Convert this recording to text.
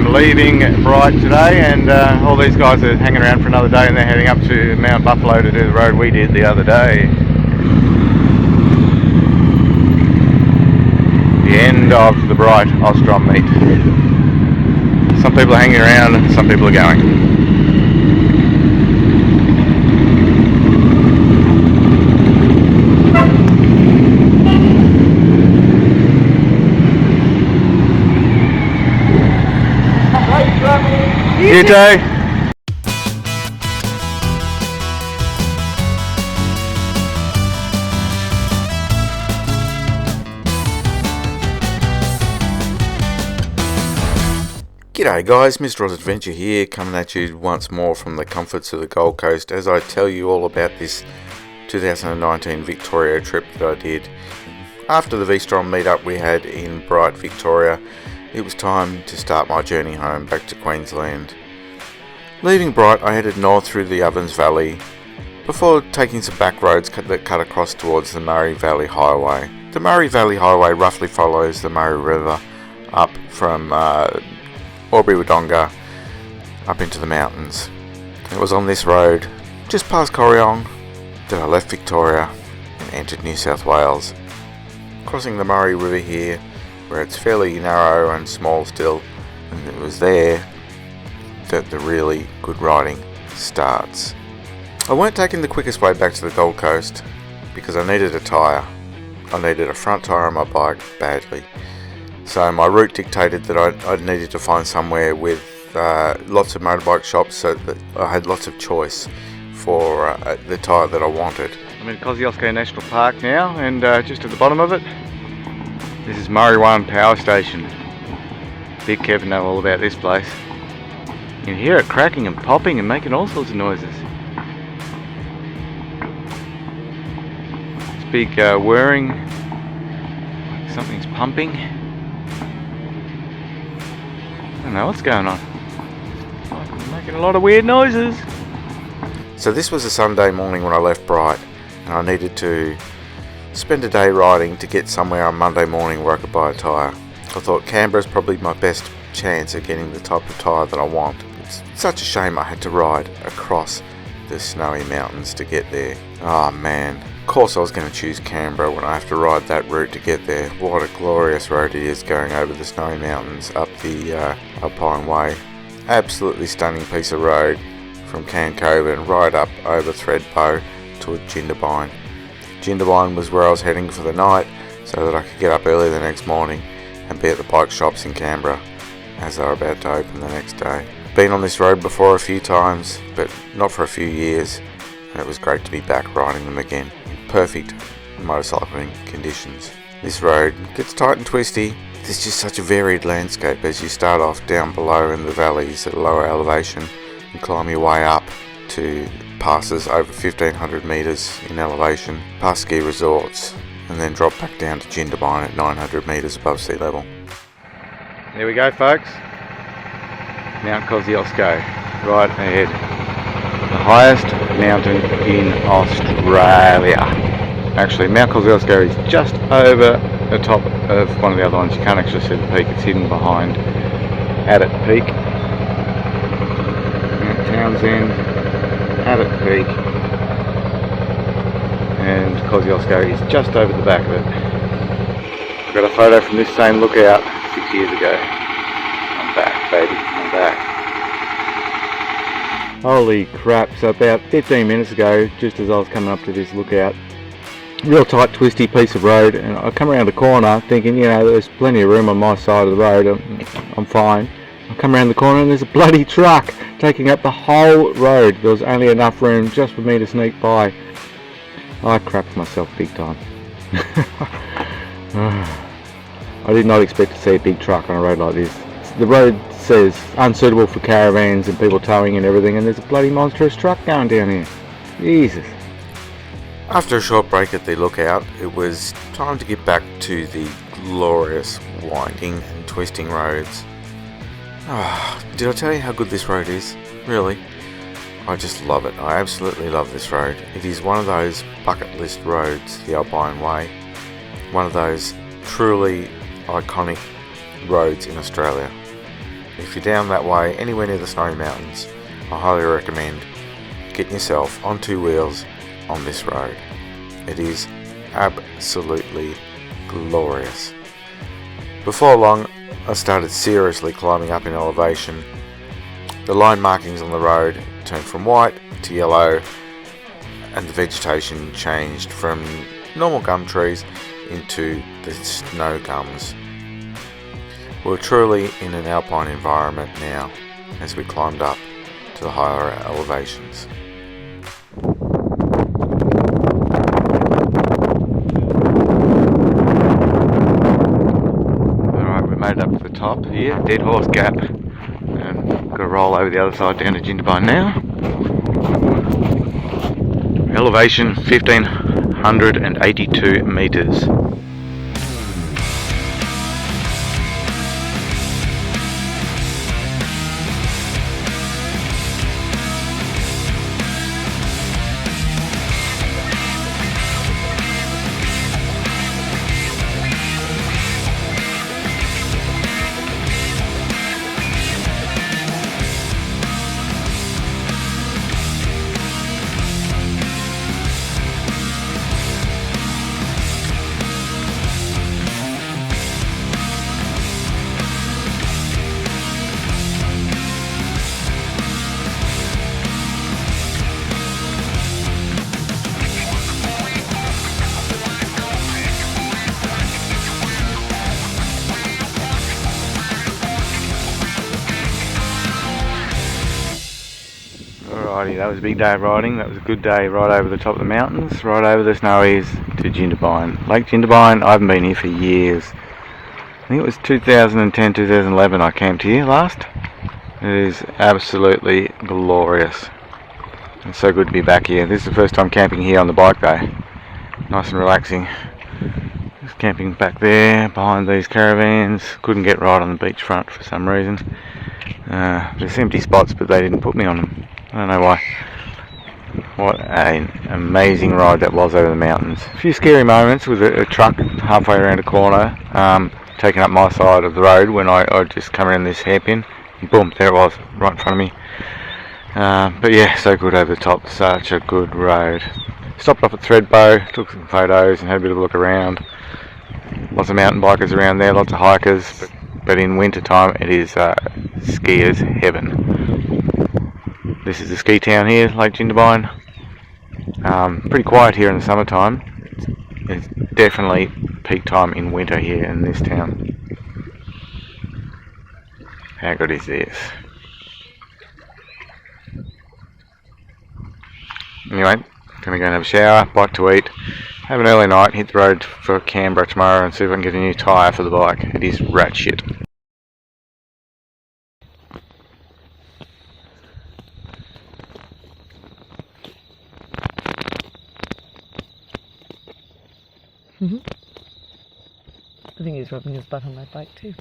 I'm leaving Bright today, and all these guys are hanging around for another day, and they're heading up to Mount Buffalo to do the road we did the other day. The end of the Bright AuStrom meet. Some people are hanging around and some people are going. You too. G'day guys, Mr. Oz Adventure here, coming at you once more from the comforts of the Gold Coast as I tell you all about this 2019 Victoria trip that I did. After the V-Strom meetup we had in Bright, Victoria, it was time to start my journey home back to Queensland. Leaving Bright, I headed north through the Ovens Valley before taking some back roads that cut across towards the Murray Valley Highway. The Murray Valley Highway roughly follows the Murray River up from Albury-Wodonga up into the mountains. It was on this road, just past Corryong, that I left Victoria and entered New South Wales. Crossing the Murray River here, where it's fairly narrow and small still, and it was there that the really good riding starts. I weren't taking the quickest way back to the Gold Coast because I needed a tyre. I needed a front tyre on my bike badly. So my route dictated that I needed to find somewhere with lots of motorbike shops so that I had lots of choice for the tyre that I wanted. I'm in Kosciuszko National Park now, and just at the bottom of it, this is Murray 1 Power Station. Big Kevin know all about this place. You can hear it cracking and popping and making all sorts of noises. It's big whirring, like something's pumping. I don't know what's going on. It's like making a lot of weird noises. So this was a Sunday morning when I left Bright, and I needed to spend a day riding to get somewhere on Monday morning where I could buy a tyre. I thought Canberra's probably my best chance of getting the type of tyre that I want. It's such a shame I had to ride across the snowy mountains to get there. Oh man, of course I was going to choose Canberra when I have to ride that route to get there. What a glorious road it is going over the snowy mountains up the Alpine Way. Absolutely stunning piece of road from Khancoban right up over Thredbo to Jindabyne. Jindabyne was where I was heading for the night so that I could get up early the next morning and be at the bike shops in Canberra as they were about to open the next day. Been on this road before a few times, but not for a few years, and it was great to be back riding them again in perfect motorcycling conditions. This road gets tight and twisty. There's just such a varied landscape as you start off down below in the valleys at a lower elevation and climb your way up to passes over 1500 metres in elevation, past ski resorts, and then drop back down to Jindabyne at 900 metres above sea level. There we go folks, Mount Kosciuszko, right ahead. The highest mountain in Australia. Actually, Mount Kosciuszko is just over the top of one of the other ones. You can't actually see the peak, it's hidden behind Addit Peak. Mount Townsend, Addit Peak, and Kosciuszko is just over the back of it. I got a photo from this same lookout 6 years ago. I'm back, baby, I'm back. Holy crap, so about 15 minutes ago, just as I was coming up to this lookout, real tight twisty piece of road, and I come around the corner thinking, you know, there's plenty of room on my side of the road, I'm fine. I come around the corner and there's a bloody truck taking up the whole road. There was only enough room just for me to sneak by. I crapped myself big time. I did not expect to see a big truck on a road like this. The road says unsuitable for caravans and people towing and everything, and there's a bloody monstrous truck going down here. Jesus. After a short break at the lookout, it was time to get back to the glorious winding and twisting roads. Did I tell you how good this road is? Really? I just love it. I absolutely love this road. It is one of those bucket list roads, the Alpine Way. One of those truly iconic roads in Australia. if you're down that way, anywhere near the Snowy Mountains, I highly recommend getting yourself on two wheels on this road. It is absolutely glorious. Before long, I started seriously climbing up in elevation. The line markings on the road turned from white to yellow, and the vegetation changed from normal gum trees into the snow gums. We're truly in an alpine environment now as we climbed up to the higher elevations. Alright, we made it up to the top here, Dead Horse Gap, and got to roll over the other side down to Jindabyne now. Elevation 1582 metres. Alrighty, that was a big day of riding. That was a good day right over the top of the mountains, right over the Snowies to Jindabyne. Lake Jindabyne, I haven't been here for years. I think it was 2010, 2011 I camped here last. It is absolutely glorious. It's so good to be back here. This is the first time camping here on the bike though. Nice and relaxing. Just camping back there behind these caravans. Couldn't get right on the beachfront for some reason. There's empty spots but they didn't put me on them. I don't know why. What an amazing ride that was over the mountains. A few scary moments with a truck halfway around a corner, taking up my side of the road when I just come around this hairpin. And boom, there it was, right in front of me. But yeah, so good over the top, such a good road. Stopped off at Threadbow, took some photos and had a bit of a look around. Lots of mountain bikers around there, lots of hikers, but in winter time it is skiers' heaven. This is the ski town here, Lake Jindabyne. Pretty quiet here in the summertime. It's definitely peak time in winter here in this town. How good is this? Anyway, gonna go and have a shower, bite to eat, have an early night, hit the road for Canberra tomorrow and see if I can get a new tyre for the bike. It is rat shit. I think he's rubbing his butt on my bike too.